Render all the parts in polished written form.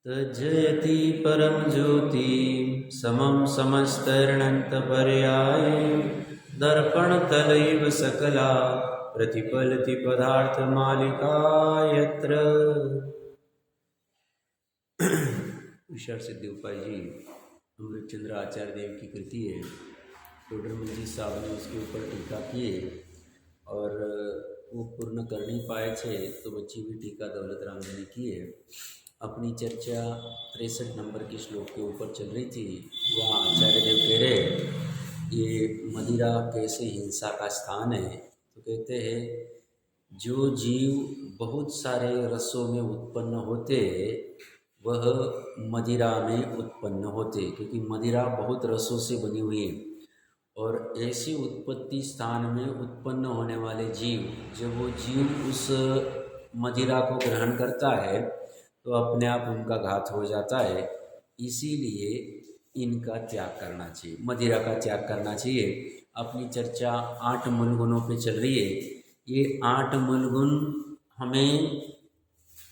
तज्जयति परम ज्योति समं समस्तर्णन्तपर्याय दर्पणतलैव सकला प्रतिफलति पदार्थमालिका यत्र। ईश्वर सिद्धि उपाय जी अमृतचंद्र आचार्य देव की कृति है। टोडरमल साहब ने उसके ऊपर टीका किए और वो पूर्ण कर नहीं पाए थे तो बच्ची भी टीका दौलत राम जी ने किए। अपनी चर्चा 63 नंबर के श्लोक के ऊपर चल रही थी। वहाँ आचार्य देव कह रहे ये मदिरा कैसे हिंसा का स्थान है। तो कहते हैं जो जीव बहुत सारे रसों में उत्पन्न होते वह मदिरा में उत्पन्न होते, क्योंकि मदिरा बहुत रसों से बनी हुई है। और ऐसी उत्पत्ति स्थान में उत्पन्न होने वाले जीव, जब वो जीव उस मदिरा को ग्रहण करता है तो अपने आप उनका घात हो जाता है। इसीलिए इनका त्याग करना चाहिए, मदिरा का त्याग करना चाहिए। अपनी चर्चा 8 मूलगुणों पे चल रही है। ये 8 मूलगुण हमें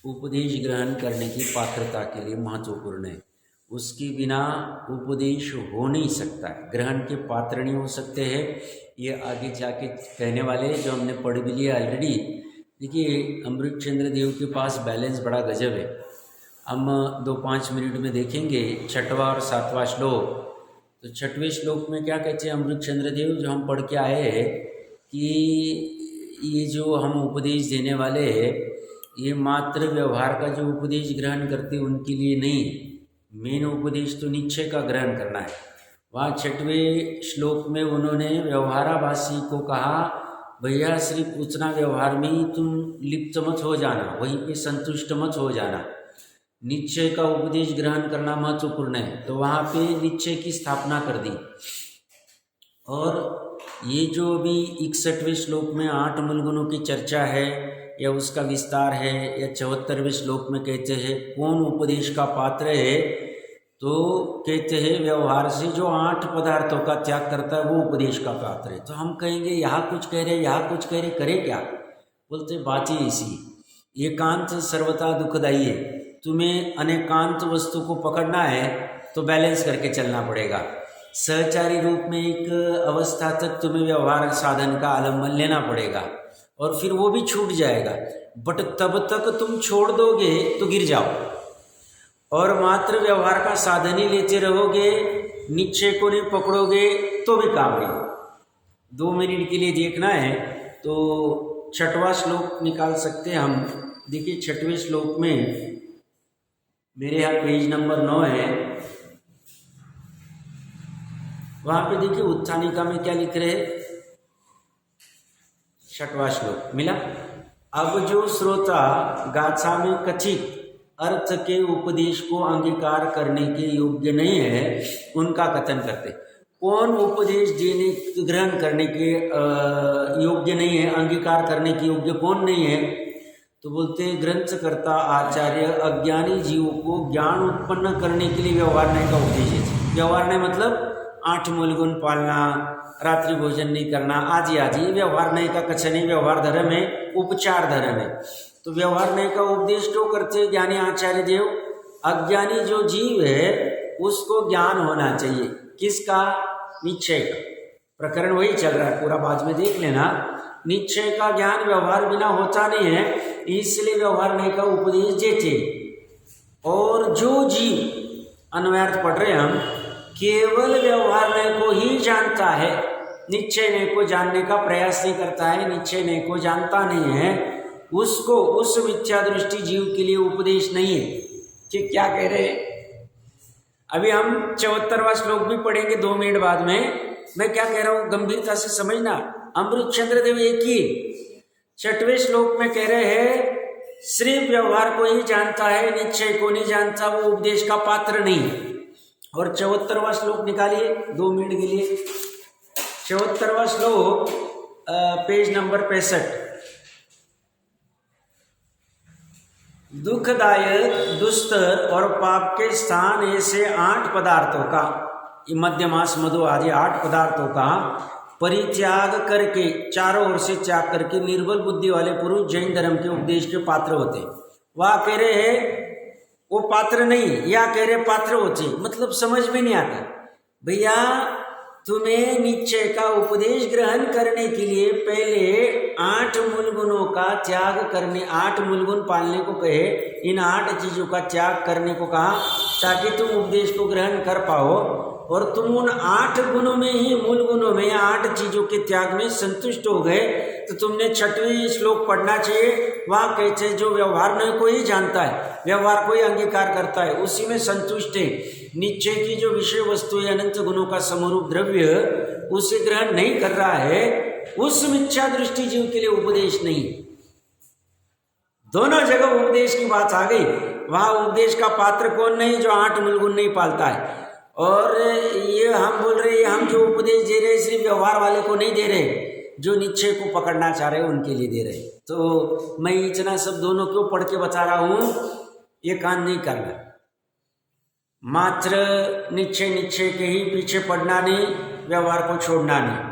उपदेश ग्रहण करने की पात्रता के लिए महत्वपूर्ण है। उसके बिना उपदेश हो नहीं सकता है, ग्रहण के पात्र नहीं हो सकते हैं। ये आगे जाके कहने वाले जो हमने पढ़ भी लिया ऑलरेडी। देखिए अमृतचंद्र देव के पास बैलेंस बड़ा गजब है। हम 2-5 मिनट में देखेंगे 6वां और 7वां श्लोक। तो 6वें श्लोक में क्या कहते हैं अमृतचंद्र देव, जो हम पढ़ के आए हैं कि ये जो हम उपदेश देने वाले हैं ये मात्र व्यवहार का जो उपदेश ग्रहण करते उनके लिए नहीं, मेन उपदेश तो निश्चय का ग्रहण करना है। वहाँ 6वें श्लोक में उन्होंने व्यवहाराभासी को कहा भैया सिर्फ उतना व्यवहार में ही तुम लिप्त मत हो जाना, वहीं पे संतुष्ट मत हो जाना, निश्चय का उपदेश ग्रहण करना महत्वपूर्ण है। तो वहाँ पे निश्चय की स्थापना कर दी। और ये जो अभी 61वें श्लोक में 8 मूलगुणों की चर्चा है या उसका विस्तार है, या 74वें श्लोक में कहते हैं कौन उपदेश का पात्र है, तो कहते हैं व्यवहार से जो 8 पदार्थों का त्याग करता है वो उपदेश का पात्र है। तो हम कहेंगे यहाँ कुछ कह रहे यहाँ कुछ कह रहे, करे क्या? बोलते बात ही ऐसी, एकांत सर्वथा दुखदायी है। तुम्हें अनेकांत वस्तु को पकड़ना है तो बैलेंस करके चलना पड़ेगा। सहचारी रूप में एक अवस्था तक तुम्हें व्यवहार साधन का आलम्बन लेना पड़ेगा और फिर वो भी छूट जाएगा। बट तब तक तुम छोड़ दोगे तो गिर जाओ, और मात्र व्यवहार का साधन ही लेते रहोगे, निश्चय को नहीं पकड़ोगे तो भी काम नहीं। 2 मिनट के लिए देखना है तो 6वां श्लोक निकाल सकते हैं हम। देखिए 6वें श्लोक में मेरे यहाँ पेज नंबर 9 है। वहाँ पे देखिए उत्थानिका में क्या लिख रहे हैं, 6वां श्लोक मिला। अब जो श्रोता गाथा में कथित अर्थ के उपदेश को अंगीकार करने के योग्य नहीं है उनका कथन करते। कौन उपदेश देने ग्रहण करने के योग्य नहीं है, अंगीकार करने के योग्य कौन नहीं है? तो बोलते ग्रंथकर्ता आचार्य अज्ञानी जीवों को ज्ञान उत्पन्न करने के लिए व्यवहार नहीं का उपदेश है। व्यवहार नहीं मतलब 8 मूलगुण पालना, रात्रि भोजन नहीं करना, आदि आदि। व्यवहार नहीं का कच्छ नहीं, व्यवहार धर्म है, उपचार धर्म है। तो व्यवहार नहीं का उपदेश क्यों करते ज्ञानी आचार्य देव? अज्ञानी जो जीव है उसको ज्ञान होना चाहिए। किसका? निश्चय का। प्रकरण वही चल रहा है, पूरा बाद में देख लेना। निश्चय का ज्ञान व्यवहार बिना होता नहीं है, इसलिए व्यवहार नहीं का उपदेश देते। और जो जीव, अन्वयार्थ पढ़ रहे हम, केवल व्यवहार नय को ही जानता है, निश्चय नय को जानने का प्रयास नहीं करता है, निश्चय नय को जानता नहीं है, उसको उस मिथ्या दृष्टि जीव के लिए उपदेश नहीं है। कि क्या कह रहे हैं? अभी हम 74वां श्लोक भी पढ़ेंगे 2 मिनट बाद में। मैं क्या कह रहा हूँ गंभीरता से समझना। अमृतचंद्र देव एक ही 6वें श्लोक में कह रहे हैं सिर्फ व्यवहार को ही जानता है, निश्चय को नहीं जानता, वो उपदेश का पात्र नहीं। और 74वां श्लोक निकालिए 2 मिनट के लिए। 74वां श्लोक पेज नंबर 65। दुखदायक, दुस्तर और पाप के स्थान ऐसे 8 पदार्थों का, मध्यमास मधु आदि 8 पदार्थों का परित्याग करके, चारों ओर से त्याग करके निर्बल बुद्धि वाले पुरुष जैन धर्म के उपदेश के पात्र होते हैं। वह कह रहे हैं वो पात्र नहीं, या कह रहे पात्र होचे, मतलब समझ में नहीं आता। भैया तुम्हें निश्चय का उपदेश ग्रहण करने के लिए पहले 8 मूल गुणों का त्याग करने, 8 मूल गुण पालने को कहे, इन 8 चीजों का त्याग करने को कहा ताकि तुम उपदेश को ग्रहण कर पाओ। और तुम उन 8 गुणों में ही, मूल गुणों में 8 चीजों के त्याग में संतुष्ट हो गए, तो तुमने 6वां श्लोक पढ़ना चाहिए। वहाँ कहते जो व्यवहार नहीं कोई जानता है, व्यवहार कोई अंगीकार करता है, उसी में संतुष्ट है। निश्चय की जो विषय वस्तु है, अनंत गुणों का समरूप द्रव्य, उसे ग्रहण नहीं कर रहा है, उस मिथ्या दृष्टि जीव के लिए उपदेश नहीं। दोनों जगह उपदेश की बात आ गई। वहां उपदेश का पात्र कौन नहीं, जो 8 मूल गुण नहीं पालता है। और ये हम बोल रहे हैं, हम जो उपदेश दे रहे हैं सिर्फ व्यवहार वाले को नहीं दे रहे, जो निश्चय को पकड़ना चाह रहे हैं उनके लिए दे रहे। तो मैं इतना सब दोनों क्यों पढ़ के बता रहा हूं, ये काम नहीं करना। मात्र निश्चय के ही पीछे पड़ना नहीं, व्यवहार को छोड़ना नहीं।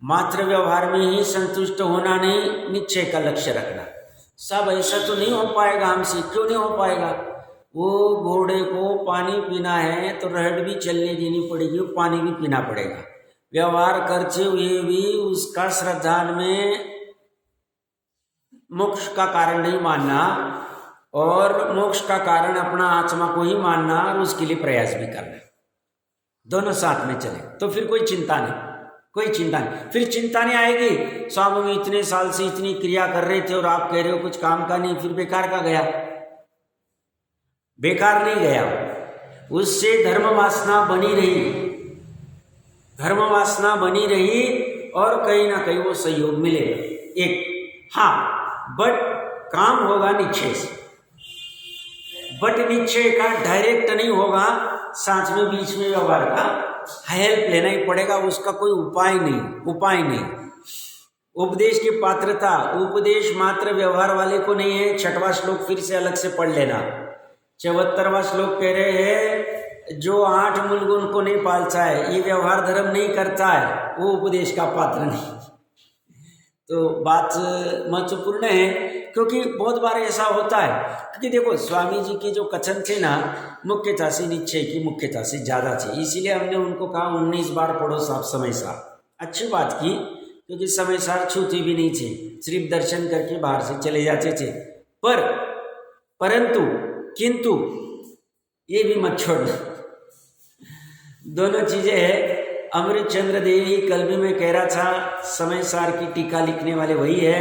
मात्र व्यवहार में ही संतुष्ट होना नहीं, निश्चय का लक्ष्य रखना। सब ऐसा तो नहीं हो पाएगा हमसे। क्यों नहीं हो पाएगा? वो घोड़े को पानी पीना है तो रहट भी चलने देनी पड़ेगी, पानी भी पीना पड़ेगा। व्यवहार करते हुए भी उसका श्रद्धा में मोक्ष का कारण नहीं मानना, और मोक्ष का कारण अपना आत्मा को ही मानना, और उसके लिए प्रयास भी करना। दोनों साथ में चले तो फिर कोई चिंता नहीं, कोई चिंता नहीं। फिर चिंता नहीं आएगी, स्वामी में इतने साल से इतनी क्रिया कर रहे थे और आप कह रहे हो कुछ काम का नहीं, फिर बेकार का गया। बेकार नहीं गया, उससे धर्म वासना बनी रही, धर्म वासना बनी रही, और कहीं ना कहीं वो सहयोग मिलेगा एक। हाँ, बट काम होगा निश्चय से, बट निश्चय का डायरेक्ट नहीं होगा, साथ में बीच में व्यवहार का हेल्प लेना ही पड़ेगा। उसका कोई उपाय नहीं। उपदेश की पात्रता, उपदेश मात्र व्यवहार वाले को नहीं है। 6वां श्लोक फिर से अलग से पढ़ लेना। 74वां श्लोक कह रहे हैं जो 8 मूल गुण को नहीं पालता है, ये व्यवहार धर्म नहीं करता है, वो उपदेश का पात्र नहीं। तो बात महत्वपूर्ण है, क्योंकि बहुत बार ऐसा होता है। क्योंकि देखो स्वामी जी के जो कथन थे ना, मुख्यता से निश्चय की मुख्यता से ज़्यादा थे, इसीलिए हमने उनको कहा 19 बार पढ़ो साहब समय सार। अच्छी बात की, क्योंकि समय सार छूते भी नहीं थे, सिर्फ दर्शन करके बाहर से चले जाते थे। परंतु किंतु ये भी मत छोड़ना, दोनों चीजें है। अमृत चंद्र देवी कल भी मैं कह रहा था, समय सार की टीका लिखने वाले वही है,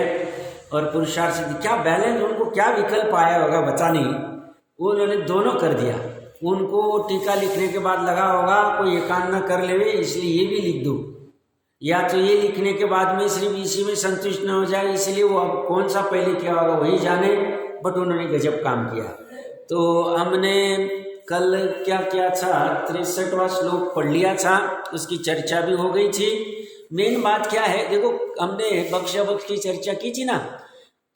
और पुरुषार्थ सिद्धि, क्या बैलेंस, उनको क्या विकल्प आया होगा बता नहीं, उन्होंने दोनों कर दिया। उनको टीका लिखने के बाद लगा होगा कोई एकांत न कर लेवे, इसलिए ये भी लिख दूँ, या तो ये लिखने के बाद में सिर्फ इसी में संतुष्ट न हो जाए, इसलिए वो अब कौन सा पहले किया होगा वही जाने। बट उन्होंने गजब काम किया। तो हमने कल क्या किया था, 63वां श्लोक पढ़ लिया था, उसकी चर्चा भी हो गई थी। मेन बात क्या है, देखो हमने बख्श की चर्चा की थी ना,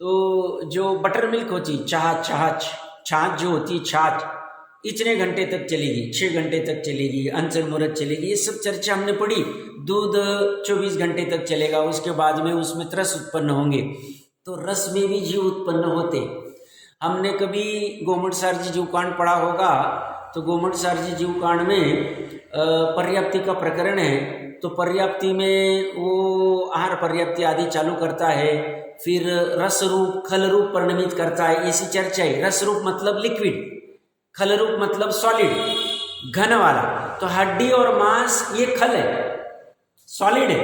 तो जो बटर मिल्क होती, छाछ जो होती, छाछ इतने घंटे तक चलेगी, 6 घंटे तक चलेगी, अंचल मुहूर्त चलेगी, ये सब चर्चा हमने पढ़ी। दूध 24 घंटे तक चलेगा, उसके बाद में उसमें रस उत्पन्न होंगे, तो रस में भी जीव उत्पन्न होते। हमने कभी गोमट सार जी जीवकांड पढ़ा होगा, तो गोमट सार जी जीवकांड में पर्याप्ति का प्रकरण है, तो पर्याप्ति में वो आहार पर्याप्ति आदि चालू करता है, फिर रस रूप खल रूप परिणमित करता है, ऐसी चर्चा है। रस रूप मतलब लिक्विड, खल रूप मतलब सॉलिड घन वाला। तो हड्डी और मांस ये खल है, सॉलिड है,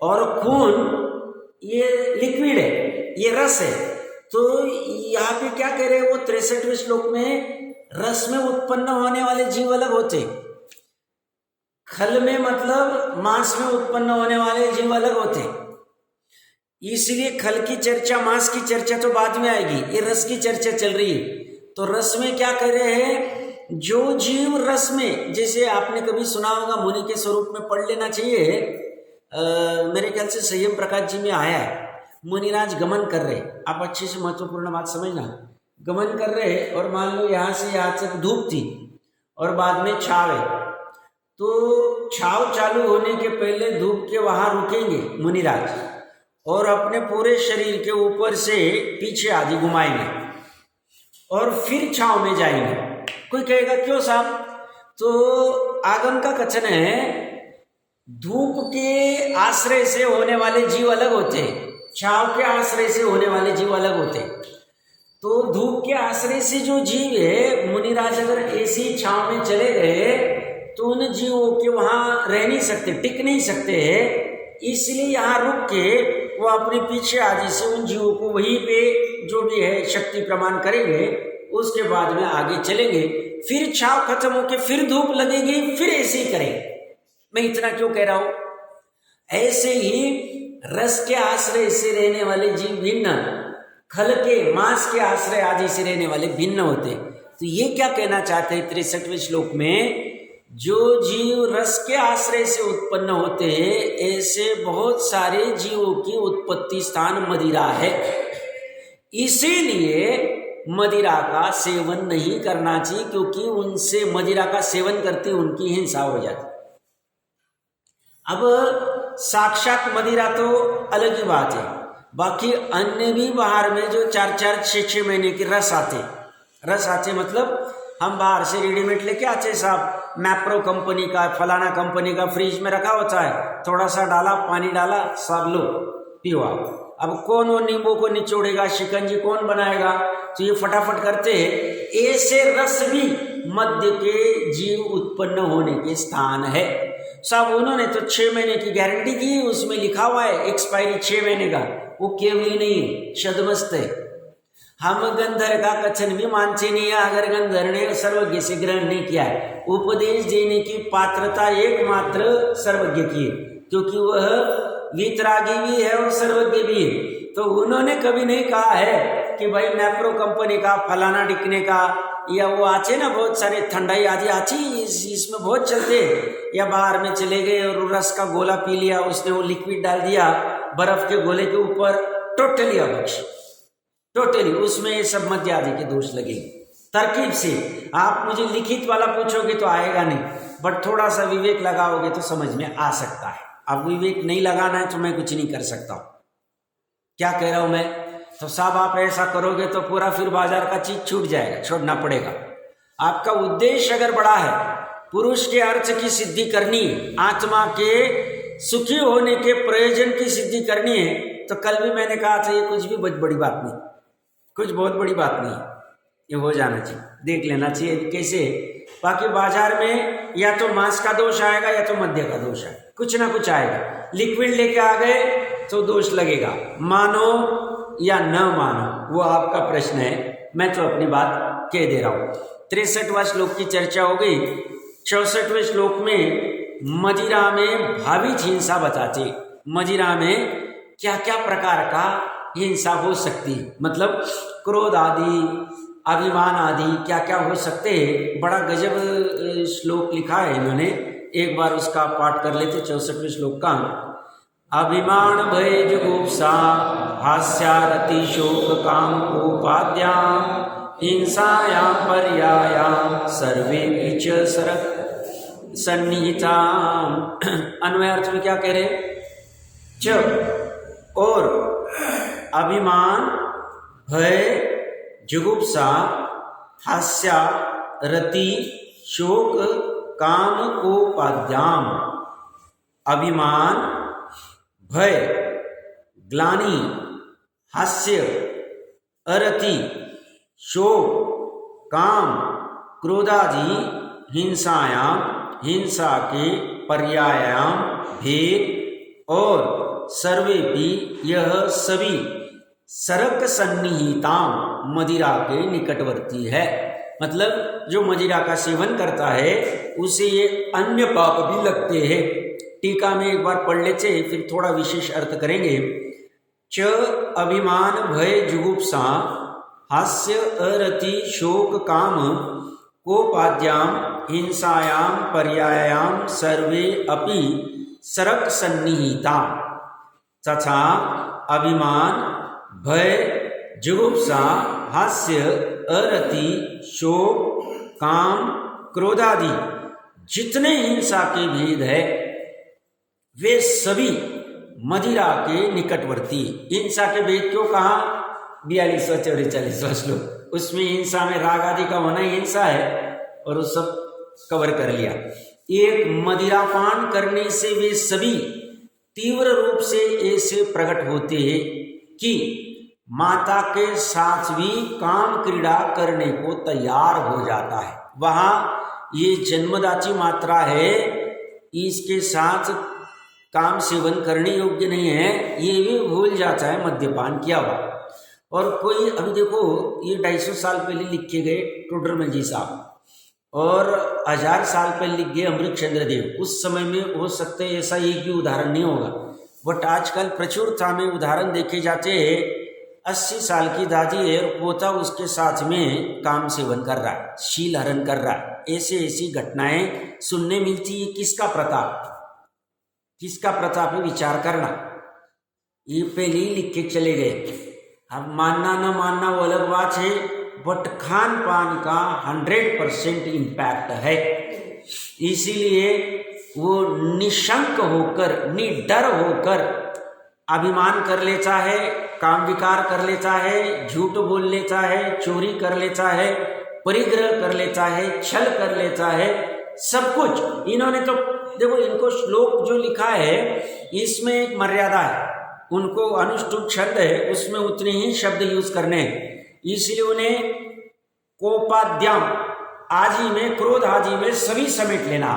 और खून ये लिक्विड है, ये रस है। तो यहाँ पे क्या कह रहे हैं वो 63वें श्लोक में, रस में उत्पन्न होने वाले जीव अलग होते, खल में मतलब मांस में उत्पन्न होने वाले जीव अलग होते। इसलिए खल की चर्चा, मांस की चर्चा तो बाद में आएगी, ये रस की चर्चा चल रही है। तो रस में क्या कह रहे हैं, जो जीव रस में, जैसे आपने कभी सुना होगा, मुनि के स्वरूप में पढ़ लेना चाहिए, मेरे ख्याल से संयम प्रकाश जी में आया है। मुनिराज गमन कर रहे, आप अच्छे से महत्वपूर्ण बात समझना, गमन कर रहे, और मान लो यहाँ से यहाँ तक धूप थी और बाद में छाव है, तो छाव चालू होने के पहले धूप के वहाँ रुकेंगे मुनिराज, और अपने पूरे शरीर के ऊपर से पीछे आदि घुमाएंगे, और फिर छांव में जाएंगे। कोई कहेगा क्यों साहब? तो आगम का कथन है धूप के आश्रय से होने वाले जीव अलग होते हैं, छांव के आश्रय से होने वाले जीव अलग होते हैं। तो धूप के आश्रय से जो जीव है, मुनिराज अगर ऐसी छांव में चले गए तो उन जीवों के वहां रह नहीं सकते, टिक नहीं सकते हैं, इसलिए यहाँ रुक के वो अपने पीछे आदि से उन जीवों को वहीं पे जो भी है शक्ति प्रमाण करेंगे, उसके बाद में आगे चलेंगे। फिर छाव खत्म होके फिर धूप लगेगी, फिर ऐसे ही करेंगे। मैं इतना क्यों कह रहा हूं? ऐसे ही रस के आश्रय से रहने वाले जीव भिन्न, खल के मांस के आश्रय आदि से रहने वाले भिन्न होते। तो ये क्या कहना चाहते हैं 63वें श्लोक में? जो जीव रस के आश्रय से उत्पन्न होते हैं, ऐसे बहुत सारे जीवों की उत्पत्ति स्थान मदिरा है। इसीलिए मदिरा का सेवन नहीं करना चाहिए, क्योंकि उनसे मदिरा का सेवन करते उनकी हिंसा हो जाती। अब साक्षात मदिरा तो अलग ही बात है, बाकी अन्य भी बाहर में जो 4-4, 6-6 महीने के रस आते मतलब हम बाहर से रेडीमेड लेके आते साहब, मैप्रो कंपनी का, फलाना कंपनी का, फ्रिज में रखा होता है, थोड़ा सा डाला, पानी डाला, सब लो पियो। अब कौन वो नींबू को निचोड़ेगा, शिकंजी कौन बनाएगा? तो ये फटाफट करते हैं। ऐसे रस भी मध्य के जीव उत्पन्न होने के स्थान है साहब। उन्होंने तो 6 महीने की गारंटी दी, उसमें लिखा हुआ है एक्सपायरी 6 महीने का, वो केवल नहीं है, शदमस्त है। हम गंधर्व का कथन भी मानते नहीं है, अगर गंधर्व ने सर्वज्ञ से ग्रहण नहीं किया है। उपदेश देने की पात्रता एकमात्र सर्वज्ञ की है, क्योंकि वह वीतरागी भी है और सर्वज्ञ भी है। तो उन्होंने कभी नहीं कहा है कि भाई मैप्रो कंपनी का फलाना टिकने का, या वो आचे ना बहुत सारे ठंडाई आदि आची इसमें बहुत चलते, या बाहर में चले गए और रस का गोला पी लिया, उसने वो लिक्विड डाल दिया बर्फ के गोले के ऊपर, टोटली अभक्ष, टोटली उसमें ये सब मध्य आदि के दोष लगेंगे। तरकीब से आप मुझे लिखित वाला पूछोगे तो आएगा नहीं, बट थोड़ा सा विवेक लगाओगे तो समझ में आ सकता है। अब विवेक नहीं लगाना है तो मैं कुछ नहीं कर सकता हूं। क्या कह रहा हूं मैं? तो साहब आप ऐसा करोगे तो पूरा फिर बाजार का चीज छूट जाएगा, छोड़ना पड़ेगा। आपका उद्देश्य अगर बड़ा है, पुरुष के अर्थ की सिद्धि करनी है, आत्मा के सुखी होने के प्रयोजन की सिद्धि करनी है, तो कल भी मैंने कहा था ये कुछ भी बहुत बड़ी बात नहीं, कुछ बहुत बड़ी बात नहीं, ये हो जाना चाहिए, देख लेना चाहिए कैसे। बाकी बाजार में या तो मांस का दोष आएगा या तो मध्य का दोष आएगा, कुछ ना कुछ आएगा। लिक्विड लेके आ गए तो दोष लगेगा, मानो या न मानो वो आपका प्रश्न है, मैं तो अपनी बात कह दे रहा हूं। 63वां श्लोक की चर्चा हो गई। 64वें श्लोक में मदिरा में भावित हिंसा बताते, मदिरा में क्या क्या प्रकार का हिंसा हो सकती है, मतलब क्रोध आदि, अभिमान आदि क्या क्या हो सकते हैं। बड़ा गजब श्लोक लिखा है इन्होंने, एक बार उसका पाठ कर लेते। 64वें श्लोक का अभिमान भय जुगुप्सा हास्यारति शोक काम उपाद्याम हिंसायां पर्यायां सर्वे विच सरक सन्निहिताम। अन्वय अर्थ में क्या कह रहे? च और अभिमान भय जुगुप्सा हास्या रति शोक काम उपाद्याम। अभिमान भय ग्लानि हास्य अरति शोक काम क्रोधादि हिंसायाम, हिंसा के पर्यायाम भेद और सर्वे भी यह सभी सरक सन्निहिताम मदिरा के निकटवर्ती है। मतलब जो मदिरा का सेवन करता है उसे ये अन्य पाप भी लगते हैं। टीका में एक बार पढ़ लेते हैं, फिर थोड़ा विशेष अर्थ करेंगे। च अभिमान भय जुगुप्सा हास्य अरति शोक काम कोपाद्याम हिंसायाम पर्यायाम सर्वे अपि सरक सन्निहिता। तथा अभिमान भय जुगुप्सा हास्य अरति शोक काम क्रोधादि जितने हिंसा के भेद है वे सभी मदिरा के निकटवर्ती। हिंसा के भेद क्यों कहा? 42वां 44वां श्लोक उसमें हिंसा में राग आदि का होना ही हिंसा है, और वो सब कवर कर लिया। एक मदिरापान करने से वे सभी तीव्र रूप से ऐसे प्रकट होते हैं कि माता के साथ भी काम क्रीड़ा करने को तैयार हो जाता है। वहां ये जन्मदाची मात्रा है, इसके साथ काम सेवन करने योग्य नहीं है, ये भी भूल जाता है मद्यपान किया हुआ। और कोई अभी देखो, ये 250 साल पहले लिखे गए टोडरमल जी साहब, और 1000 साल पहले लिख गए अमृतचंद्र देव। उस समय में हो सकते ऐसा एक भी उदाहरण नहीं होगा, बट आजकल प्रचुरता में उदाहरण देखे जाते हैं। 80 साल की दादी है, पोता उसके साथ में काम सेवन कर रहा है, शील हरण कर रहा है। ऐसी घटनाएं सुनने मिलती है। किसका प्रताप, किसका प्रताप है, विचार करना। ये पहले ही लिख के चले गए। अब मानना न मानना वो अलग बात है, बट खान पान का 100% इम्पैक्ट है। इसीलिए वो निशंक होकर, निडर होकर अभिमान कर लेता है, काम विकार कर लेता है, झूठ बोल लेता है, चोरी कर लेता है, परिग्रह कर लेता है, छल कर लेता है, सब कुछ। इन्होंने तो देखो, इनको श्लोक जो लिखा है इसमें एक मर्यादा है, उनको अनुष्टुप छंद है, उसमें उतने ही शब्द यूज करने हैं। इसलिए उन्हें कोपाद्याम आदि में, क्रोध आदि में सभी समेट लेना।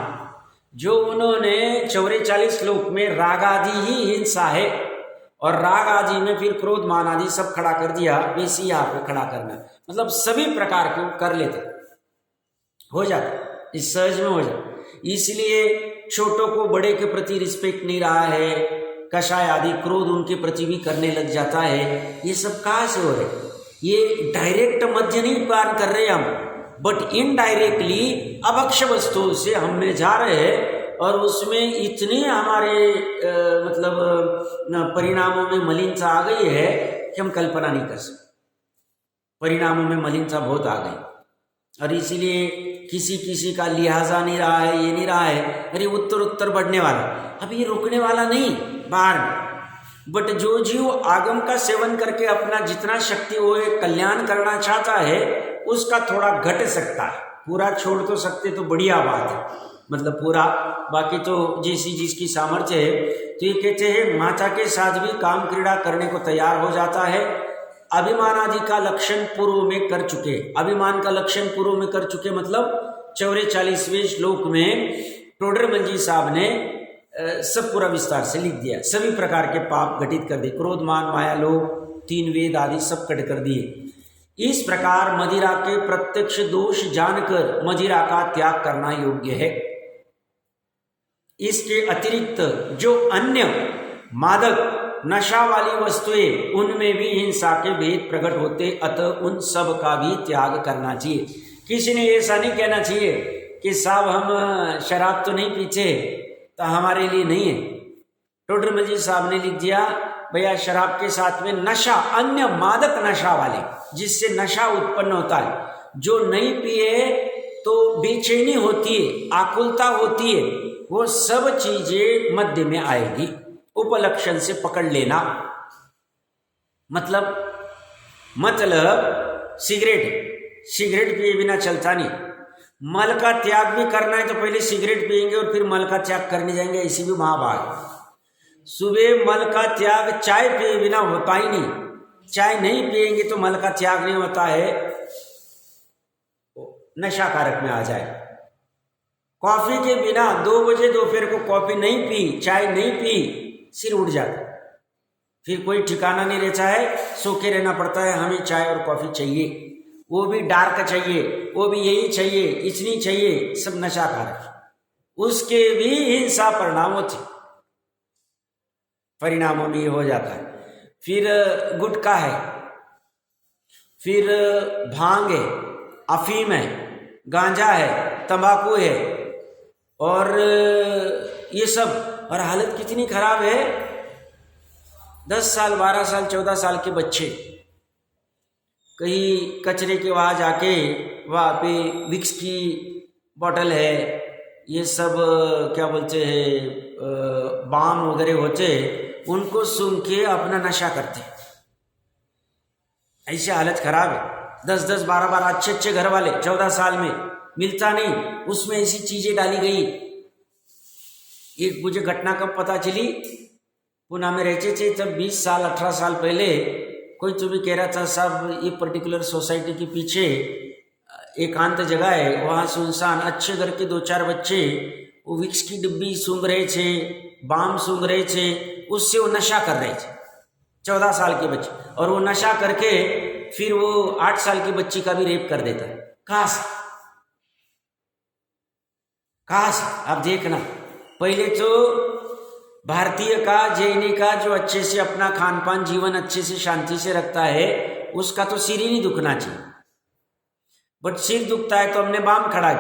जो उन्होंने 44 श्लोक में राग आदि ही हिंसा है, और राग आदि में फिर क्रोध मान आदि सब खड़ा कर दिया, वैसे यहाँ पे खड़ा करना, मतलब सभी प्रकार के कर लेते, हो जाता, इस सहज में हो जाता। इसलिए छोटों को बड़े के प्रति रिस्पेक्ट नहीं रहा है, कषाय आदि क्रोध उनके प्रति भी करने लग जाता है। ये सब कहाँ से हो रहे? ये डायरेक्ट मध्य नहीं पान कर रहे हम, बट इनडायरेक्टली अभक्ष वस्तुओं से हम में जा रहे हैं, और उसमें इतने हमारे परिणामों में मलिनता आ गई है कि हम कल्पना नहीं कर सकते। परिणामों में मलिनता बहुत आ गई, और इसीलिए किसी का लिहाजा नहीं रहा है, ये नहीं रहा है, अरे उत्तर बढ़ने वाला, अब ये रुकने वाला नहीं बाहर में। बट जो जीव आगम का सेवन करके अपना जितना शक्ति हो कल्याण करना चाहता है, उसका थोड़ा घट सकता है। पूरा छोड़ तो सकते तो बढ़िया बात है, मतलब पूरा, बाकी तो जैसी जिसकी सामर्थ्य है। तो ये कहते हैं माता के साथ भी काम क्रीड़ा करने को तैयार हो जाता है। अभिमान आदि का लक्षण पूर्व में कर चुके, अभिमान का लक्षण पूर्व में कर चुके, मतलब 44वें श्लोक में टोडरमल जी साहब ने सब पूरा विस्तार से लिख दिया। सभी प्रकार के पाप घटित कर दिए, क्रोध मान माया लोभ 3 वेद आदि सब कट कर दिए। इस प्रकार मदिरा के प्रत्यक्ष दोष जानकर मदिरा का त्याग करना योग्य है। इसके अतिरिक्त जो अन्य मादक नशा वाली वस्तुएं, उनमें भी हिंसा के भेद प्रकट होते, अतः उन सब का भी त्याग करना चाहिए। किसी ने ऐसा नहीं कहना चाहिए कि साहब हम शराब तो नहीं पीते तो हमारे लिए नहीं है। टोडरमल जी साहब ने लिख दिया, भैया शराब के साथ में नशा, अन्य मादक नशा वाले, जिससे नशा उत्पन्न होता है, जो नहीं पिए तो बेचैनी होती है, आकुलता होती है, वो सब चीजें मध्य में आएगी। उपलक्षण से पकड़ लेना, मतलब सिगरेट पिए बिना चलता नहीं। मल का त्याग भी करना है तो पहले सिगरेट पिएंगे और फिर मल का त्याग करने जाएंगे, इसी भी महाभाग। सुबह मल का त्याग चाय पिए बिना होता ही नहीं, चाय नहीं पिएंगे तो मल का त्याग नहीं होता है, नशा कारक में आ जाए। कॉफी के बिना 2 बजे दोपहर को कॉफी नहीं पी, चाय नहीं पी, सिर उठ जाता, फिर कोई ठिकाना नहीं रहता है, सो के रहना पड़ता है, हमें चाय और कॉफी चाहिए, वो भी डार्क चाहिए, वो भी यही चाहिए, इतनी चाहिए, सब नशा कारक। उसके भी हिंसा परिणाम होते, परिणामों में ये हो जाता है। फिर गुटखा है, फिर भांग है, अफीम है, गांजा है, तंबाकू है, और ये सब। और हालत कितनी खराब है, 10 साल 12 साल 14 साल के बच्चे कहीं कचरे के वहाँ जाके, वहाँ पे विक्स की बोतल है, ये सब क्या बोलते हैं बाम वगैरह होते, उनको सूंघ के अपना नशा करते। ऐसी हालत खराब है। 10-10, 12-12 अच्छे अच्छे घर वाले 14 साल में, मिलता नहीं, उसमें ऐसी चीजें डाली गई। एक मुझे घटना कब पता चली, पुणे में रहते थे तब 20 साल 18 साल पहले, कोई तो भी कह रहा था साहब ये पर्टिकुलर सोसाइटी के पीछे एकांत जगह है, वहाँ सुनसान, अच्छे घर के 2-4 बच्चे वो विक्स की डिब्बी सूंघ रहे थे, बाम सूंघ रहे थे, उससे वो नशा कर रहे थे 14 साल के बच्चे, और वो नशा करके फिर वो 8 साल की बच्ची का भी रेप कर देता है। काश आप देखना, पहले तो भारतीय का, जैनी का जो अच्छे से अपना खान पान जीवन अच्छे से शांति से रखता है, उसका तो सिर ही नहीं दुखना चाहिए। बट सिर दुखता है तो हमने बाम खड़ा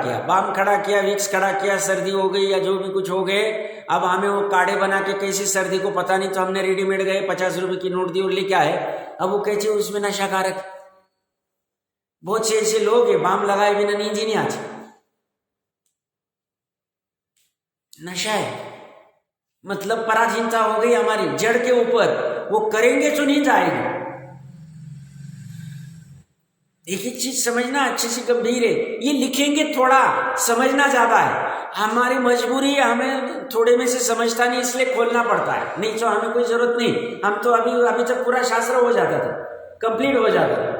किया, विक्स खड़ा किया, सर्दी हो गई या जो भी कुछ हो गए, अब हमें वो काढ़े बना के कैसे सर्दी को पता नहीं, तो हमने रेडीमेड गए 50 रुपए की नोट दी और लेके आए, अब वो कैसे उसमें नशाकारक। बहुत से ऐसे लोग हैं बाम लगाए बिना नींद ही नहीं आती, नशा है, मतलब पराधीनता हो गई हमारी जड़ के ऊपर, वो करेंगे तो नींद आएगी। एक एक चीज समझना अच्छे से गंभीर है, ये लिखेंगे थोड़ा, समझना ज्यादा है, हमारी मजबूरी है, हमें थोड़े में से समझता नहीं इसलिए खोलना पड़ता है, नहीं तो हमें कोई जरूरत नहीं, हम तो अभी तक पूरा शास्त्र हो जाता था, कंप्लीट हो जाता था।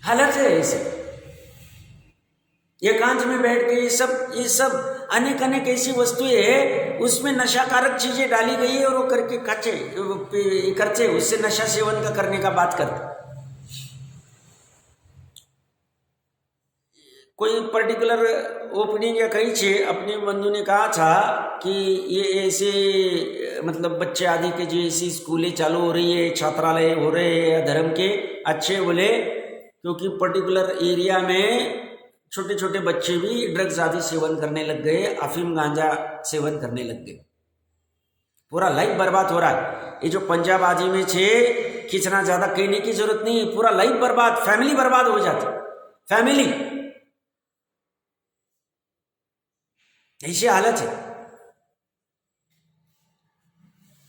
हालत है ऐसे, एकांत में बैठ के ये सब अनेक अनेक ऐसी वस्तुएं है, उसमें नशाकारक चीजें डाली गई है, और वो करके करते उससे नशा सेवन का करने का बात करते। कोई पर्टिकुलर ओपनिंग या कहीं छे अपने बंधु ने कहा था कि ये ऐसे मतलब बच्चे आदि के जो ऐसी स्कूलें चालू हो रही है, छात्रालय हो रहे हैं धर्म के अच्छे, बोले क्योंकि पर्टिकुलर एरिया में छोटे छोटे बच्चे भी ड्रग्स आदि सेवन करने लग गए, अफीम गांजा सेवन करने लग गए, पूरा लाइफ बर्बाद हो रहा है। ये जो पंजाब आदि में छे, खींचना ज्यादा कहने की जरूरत नहीं, पूरा लाइफ बर्बाद, फैमिली बर्बाद हो जाती, फैमिली, ऐसी हालत है।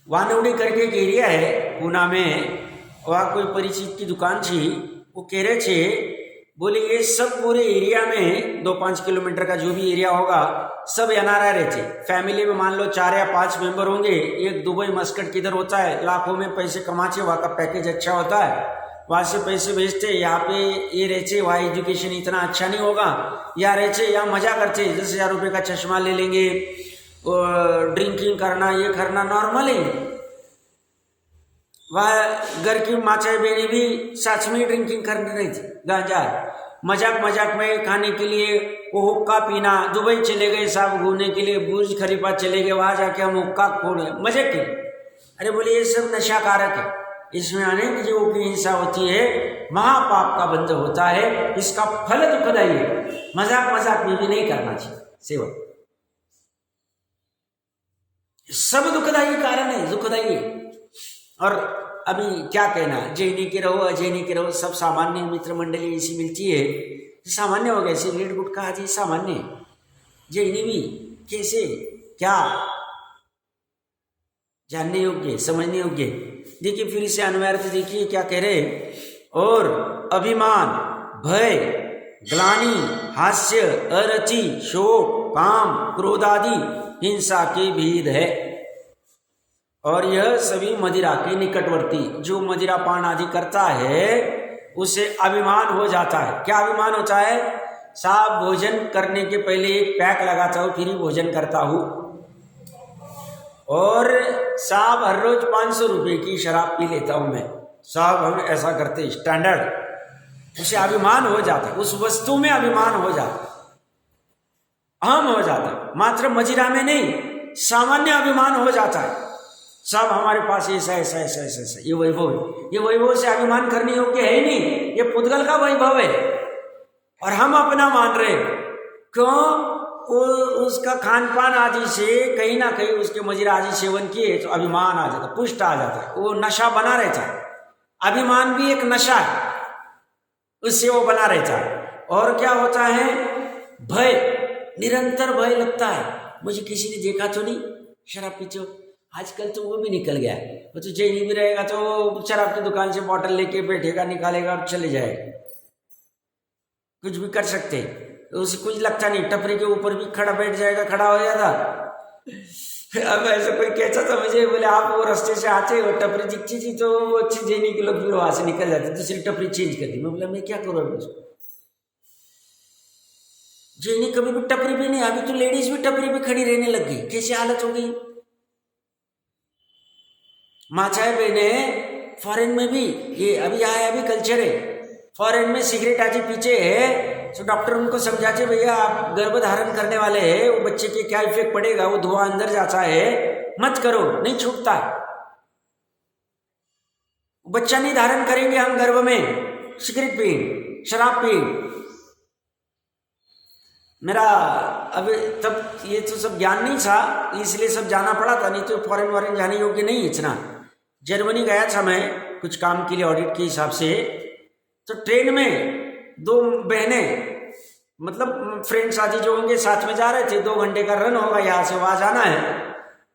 वानवड़ी करके एक एरिया है पूना में, वहाँ कोई परिचित की दुकान थी, वो कह रहे थे, बोले ये सब पूरे एरिया में 2-5 किलोमीटर का जो भी एरिया होगा सब एनआरआई रहते, फैमिली में मान लो 4 या 5 मेंबर होंगे, एक दुबई मस्कट किधर होता है, लाखों में पैसे कमाते, वहाँ का पैकेज अच्छा होता है, वहाँ से पैसे भेजते, यहाँ पे ये रहते, वहाँ एजुकेशन इतना अच्छा नहीं होगा, यहाँ रहते, यहाँ मजा करते, 10,000 रुपये का चश्मा ले लेंगे, ड्रिंकिंग करना ये करना नॉर्मल है। वह घर की माचाई बहनी भी सच में ड्रिंकिंग कर रही थी, गांजा मजाक में खाने के लिए, वो हुक्का पीना, दुबई चले गए साहब घूमने के लिए, बुर्ज खलीफा चले गए, वहां जाके हम हुक्का खोले मजे के। अरे बोले ये सब नशाकारक है, इसमें अनेक जीवों की हिंसा होती है, महापाप का बंध होता है, इसका फल दुखदायी है, मजाक में भी नहीं करना चाहिए सेवन, सब दुखदायी कारण है, दुखदायी है। और अभी क्या कहना, जैनी के रहो अजैनी के रहो, सब सामान्य मित्र मंडली ऐसी मिलती है, सामान्य हो गए, सिगरेट गुटखा आदि सामान्य, जैनी भी कैसे क्या जानने योग्य, समझने योग्य। देखिए फिर इसे अन्वयार्थ देखिए क्या कह रहे, और अभिमान, भय, ग्लानि, हास्य, अरचि, शोक, काम, क्रोध आदि हिंसा के भेद है, और यह सभी मदिरा के निकटवर्ती, जो मदिरा पान आदि करता है उसे अभिमान हो जाता है। क्या अभिमान होता है, साहब भोजन करने के पहले एक पैक लगाता हूँ फिर ही भोजन करता हूँ, और साहब हर रोज 500 रुपये की शराब पी लेता हूँ मैं, साहब हम ऐसा करते स्टैंडर्ड, उसे अभिमान हो जाता है, उस वस्तु में अभिमान हो जाता है, अहम हो जाता है, मात्र मदिरा में नहीं, सामान्य अभिमान हो जाता है, सब हमारे पास ऐसा ऐसा ऐसा ऐसा ऐसा, ये वैभव है, ये वैभव से अभिमान करने योग्य है ही नहीं, ये पुद्गल का वैभव है, और हम अपना मान रहे, क्यों, उसका खान पान आदि से कहीं ना कहीं उसके मदिरा आदि सेवन किए तो अभिमान आ जाता है, पुष्ट आ जाता है, वो नशा बना रहता है, अभिमान भी एक नशा है, उससे वो बना रहता है। और क्या होता है, भय, निरंतर भय लगता है, मुझे किसी ने देखा तो नहीं शराब पीते हो, आजकल तो वो भी निकल गया है। वो तो चैनी भी रहेगा तो शराब की दुकान से बॉटल लेके बैठेगा, निकालेगा और चले जाएगा, कुछ भी कर सकते, तो उसे कुछ लगता नहीं, टपरी के ऊपर भी खड़ा बैठ जाएगा, खड़ा हो जाता। अब ऐसा कोई कहता था मुझे, बोले आप वो रास्ते से आते हो, टपरी दिखती थी तो वो अच्छी जेनी के लोग फिर वहां से निकल जाते, दूसरी टपरी चेंज कर दी। मैं बोला मैं क्या करूँ अभी उसको, जेनी कभी भी टपरी पे नहीं, अभी तो लेडीज भी टपरी पे खड़ी रहने लग गई, कैसी हालत हो गई। माचाए बहने फॉरेन में भी ये अभी आया, अभी कल्चर है, फॉरेन में सिगरेट आज पीछे है तो डॉक्टर उनको समझाते भैया आप गर्भ धारण करने वाले हैं, वो बच्चे के क्या इफेक्ट पड़ेगा, वो धुआं अंदर जाता है, मत करो, नहीं छूटता, बच्चा नहीं धारण करेंगे हम गर्भ में, सिगरेट पी, शराब पी। मेरा अभी तब ये तो सब ज्ञान नहीं था, इसलिए सब जाना पड़ा था, नहीं तो फॉरेन वॉरेन जाने योग्य नहीं इतना। जर्मनी गया था मैं कुछ काम के लिए, ऑडिट के हिसाब से, तो ट्रेन में 2 बहनें, मतलब फ्रेंड्स आदि जो होंगे साथ में जा रहे थे, 2 घंटे का रन होगा, यहाँ से वहाँ जाना है,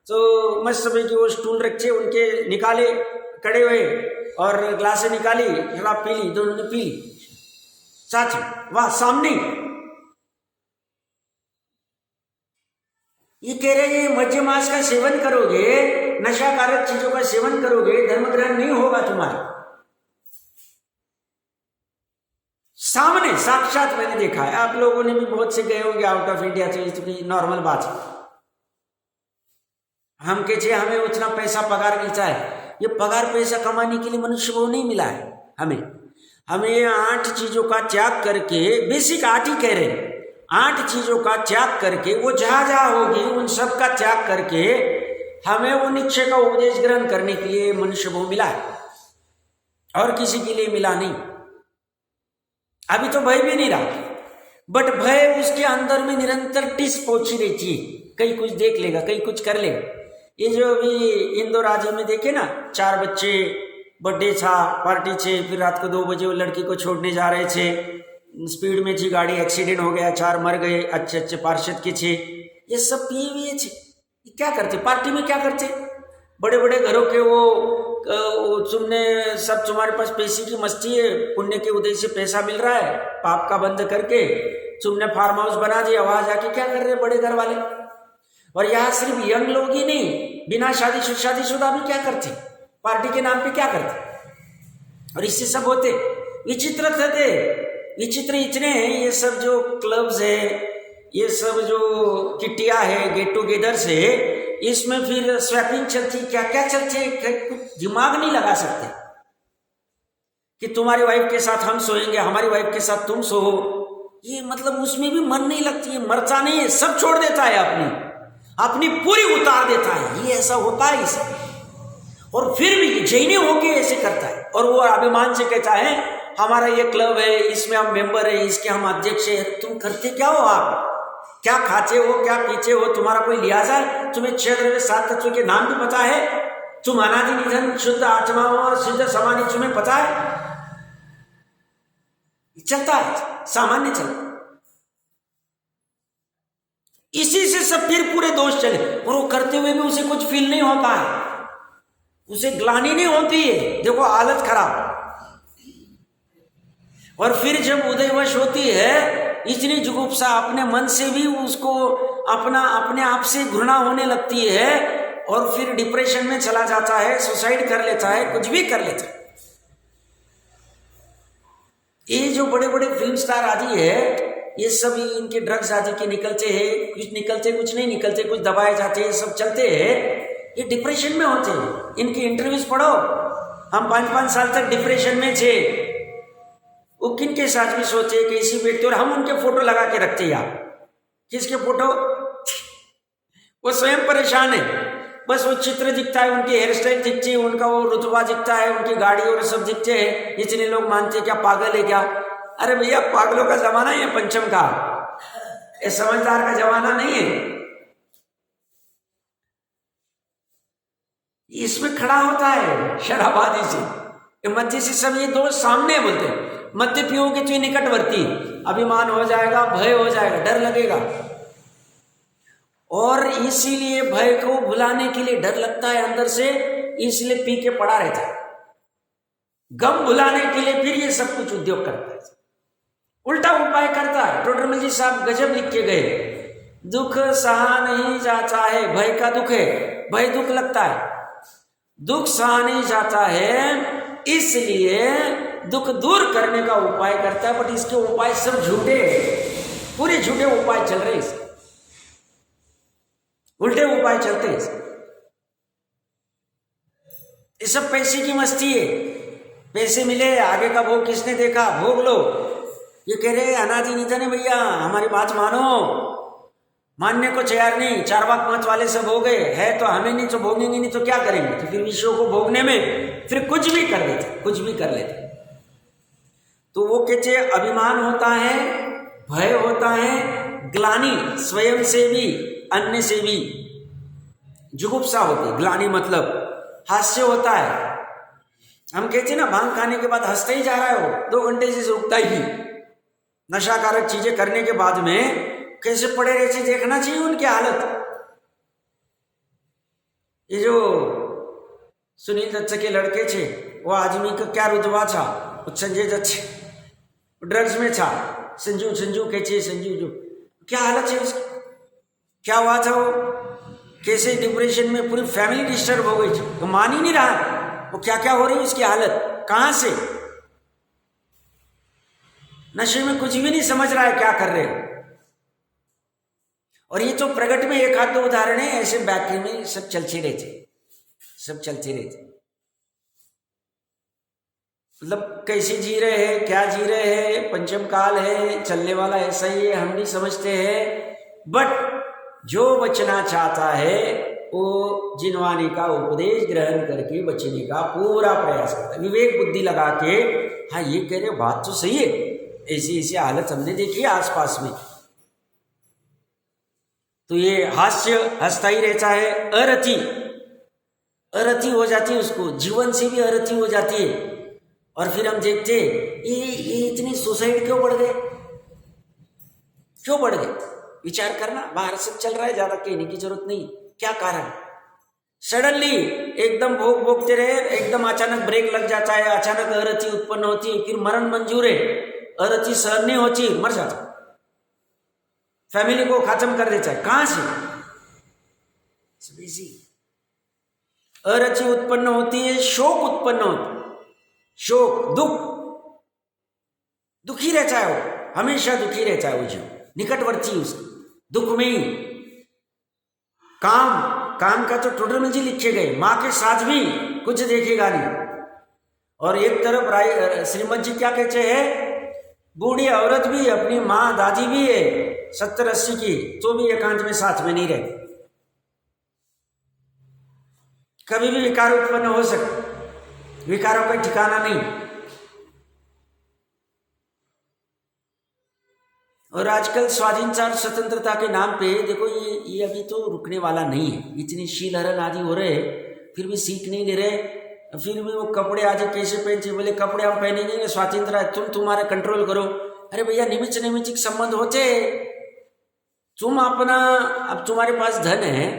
तो मस्त समय की वो स्टूल रखे उनके निकाले खड़े हुए और ग्लासें निकाली, शराब पी ली, दोनों ने पी ली साथ में, वाह सामने। ये कह रहे हैं मध्य मास का सेवन करोगे, नशाकारक चीजों का सेवन करोगे, धर्म ग्रहण नहीं होगा तुम्हारा। सामने साक्षात मैंने देखा है, आप लोगों ने भी बहुत से गए होंगे आउट ऑफ इंडिया, तो ये नॉर्मल बात है। हम कहते हमें उतना पैसा पगार मिलता है, ये पगार पैसा कमाने के लिए मनुष्य को नहीं मिला है, हमें 8 चीजों का त्याग करके, बेसिक 8 ही कह रहे हैं, 8 चीजों का त्याग करके, वो जहां होगी उन सब का त्याग करके हमें वो निश्चय का उपदेश ग्रहण करने के लिए मनुष्य को मिला है, और किसी के लिए मिला नहीं। अभी तो भय भी नहीं रहा, बट भय उसके अंदर में निरंतर टिस पहुंची रहती है, कहीं कुछ देख लेगा, कहीं कुछ कर लेगा। ये जो अभी इंदौर राज्य में देखे ना, 4 बच्चे, बर्थडे था, पार्टी थे, फिर रात को 2 बजे वो लड़की को छोड़ने जा रहे थे, स्पीड में थी गाड़ी, एक्सीडेंट हो गया, 4 मर गए, अच्छे अच्छे पार्षद के थे, ये सब पिए हुए थे। क्या करते पार्टी में, क्या करते, बड़े बड़े घरों के वो तुमने सब, तुम्हारे पास पैसे की मस्ती है, पुण्य के उदय से पैसा मिल रहा है, पाप का बंद करके तुमने फार्म हाउस बना दिया, वहां जाके क्या कर रहे बड़े घर वाले। और यहाँ सिर्फ यंग लोग ही नहीं, बिना शादीशुदा भी क्या करते, पार्टी के नाम पे क्या करते, और इससे सब होते विचित्र थे, विचित्र इतने हैं ये सब जो क्लब्स है, ये सब जो किटिया है, गेट टुगेदर से, इसमें फिर स्वैपिंग चलती, क्या क्या चलती है, कुछ दिमाग नहीं लगा सकते कि तुम्हारी वाइफ के साथ हम सोएंगे, हमारी वाइफ के साथ तुम सो, ये मतलब उसमें भी मन नहीं लगती है, मरता नहीं है, सब छोड़ देता है, अपनी पूरी उतार देता है, ये ऐसा होता है इसे, और फिर भी जैनी होके ऐसे करता है, और वो अभिमान से कहता है हमारा ये क्लब है, इसमें हम मेंबर है, इसके हम अध्यक्ष है। तुम करते क्या हो, आप क्या खाते हो, क्या पीते हो, तुम्हारा कोई लिहाजा है, तुम्हें 6 द्रव्य 7 तत्वों के नाम भी पता है, तुम अनादि निधन शुद्ध आत्मा हो और शुद्ध समाधि तुम्हें पता है, चलता है, सामान्य चलता, इसी से सब फिर पूरे दोष चले, और वो करते हुए भी उसे कुछ फील नहीं होता है, उसे ग्लानि नहीं होती है, देखो हालत खराब। और फिर जब उदयवश होती है, इतनी जुगुप्सा, अपने मन से भी उसको अपने आप से घृणा होने लगती है, और फिर डिप्रेशन में चला जाता है, सुसाइड कर लेता है, कुछ भी कर लेता है। ये जो बड़े बड़े फिल्म स्टार आदि है, ये सब इनके ड्रग्स आदि के निकलते हैं, कुछ निकलते कुछ नहीं निकलते, कुछ दबाए जाते हैं, सब चलते हैं, ये डिप्रेशन में होते हैं। इनकी इंटरव्यूज पढ़ो, हम 5-5 साल तक डिप्रेशन में थे, वो किन के साथ भी सोते, कैसी बैठते, और हम उनके फोटो लगा के रखते यार, किसके फोटो, वो स्वयं परेशान है, बस वो चित्र दिखता है, उनकी हेयर स्टाइल दिखती है, उनका वो रुतबा दिखता है, उनकी गाड़ी और सब दिखते हैं, इतने लोग मानते हैं क्या पागल है क्या। अरे भैया पागलों का जमाना है पंचम का, ये समझदार का जमाना नहीं है। इसमें खड़ा होता है शराबादी से, मध्य से सब ये दो सामने बोलते हैं, मध्य पियोगे तो ये निकटवर्ती, अभिमान हो जाएगा, भय हो जाएगा, डर लगेगा, और इसीलिए भय को भुलाने के लिए, डर लगता है अंदर से, इसलिए पी के पड़ा रहता है। गम भुलाने के लिए फिर ये सब कुछ उद्योग करता है, उल्टा उपाय करता है। टोडरमल जी साहब गजब लिख के गए, दुख सहा नहीं जाता है, भय का दुख है, भय दुख लगता है, दुख सहा नहीं जाता है, इसलिए दुख दूर करने का उपाय करता है। बट इसके उपाय सब झूठे, पूरे झूठे उपाय चल रहे हैं, उल्टे उपाय चलते हैं। ये सब पैसे की मस्ती है, पैसे मिले, आगे का भोग किसने देखा, भोग लो। ये कह रहे अनादि निधन है भैया, हमारी बात मानो, मानने को तैयार नहीं, चारवाक मत वाले सब हो गए है, तो हमें नहीं तो भोगेंगे नहीं तो क्या करेंगे, तो फिर विश्व को भोगने में फिर कुछ भी कर देते, कुछ भी कर लेते। तो वो कहते अभिमान होता है, भय होता है, ग्लानि स्वयं से भी अन्य से भी, जुगुप्सा होती है, ग्लानि मतलब हास्य होता है। हम कहते ना भांग खाने के बाद हंसते ही जा रहा है, वो 2 घंटे से रुकता ही, नशाकारक चीजें करने के बाद में कैसे पड़े रहते, देखना चाहिए उनकी हालत। ये जो सुनील दत्त के लड़के थे, वो आदमी का क्या रुतबा था, वो संजय दत्त ड्रग्स में था, संजू संजू कहते, संजू जो क्या हालत है उसकी, क्या हुआ था, वो कैसे डिप्रेशन में, पूरी फैमिली डिस्टर्ब हो गई थी, वो मान ही नहीं रहा, वो क्या क्या हो रही है उसकी हालत, कहां से, नशे में कुछ भी नहीं समझ रहा है क्या कर रहे हैं। और ये तो प्रगट में एक आध 2 उदाहरण है, ऐसे बैटरी में सब चलते रहते, सब चलते रहते, मतलब कैसे जी रहे हैं, क्या जी रहे हैं, पंचम काल है, चलने वाला ऐसा ही है, हम नहीं समझते हैं। बट जो बचना चाहता है वो जिनवानी का उपदेश ग्रहण करके बचने का पूरा प्रयास करता है, विवेक बुद्धि लगा के, हाँ ये कह रहे बात तो सही है, ऐसी ऐसी हालत हमने देखी है आसपास में। तो ये हास्य हंसता ही रहता है, अरति अरति हो जाती है, उसको जीवन से भी अरति हो जाती है। और फिर हम देखते ये इतनी सुसाइड क्यों बढ़ गए, क्यों बढ़ गए, विचार करना, बाहर सब चल रहा है, ज्यादा कहने की जरूरत नहीं, क्या कारण, सडनली एकदम भोग भोगते रहे, एकदम अचानक ब्रेक लग जाता है, अचानक अरति उत्पन्न होती है, फिर मरण मंजूर है, अरति सहन नहीं होती, मर जाता, फैमिली को खत्म कर देता है, कहां से, अरति उत्पन्न होती है, शोक उत्पन्न होता है, शोक दुख, दुखी रहता है वो, हमेशा दुखी रहता है वो, जो निकटवर्ती उसके दुख में ही। काम का तो टोडरमल जी लिखे गए, माँ के साथ भी कुछ देखेगा नहीं। और एक तरफ श्रीमद जी क्या कहते हैं, बूढ़ी औरत भी अपनी माँ दादी भी है 70-80 की, तो भी एकांत में साथ में नहीं रहती, कभी भी विकार उत्पन्न हो सकते, विकारों का ठिकाना नहीं। और आजकल स्वाधीनता और स्वतंत्रता के नाम पे देखो ये अभी तो रुकने वाला नहीं है, इतनी शीलहरण आदि हो रहे, फिर भी सीख नहीं ले रहे, फिर भी वो कपड़े आज कैसे पहनते, बोले कपड़े हम पहनेंगे, स्वातंत्र है, तुम तुम्हारा कंट्रोल करो। अरे भैया निमित्त संबंध होते, तुम अपना, अब तुम्हारे पास धन है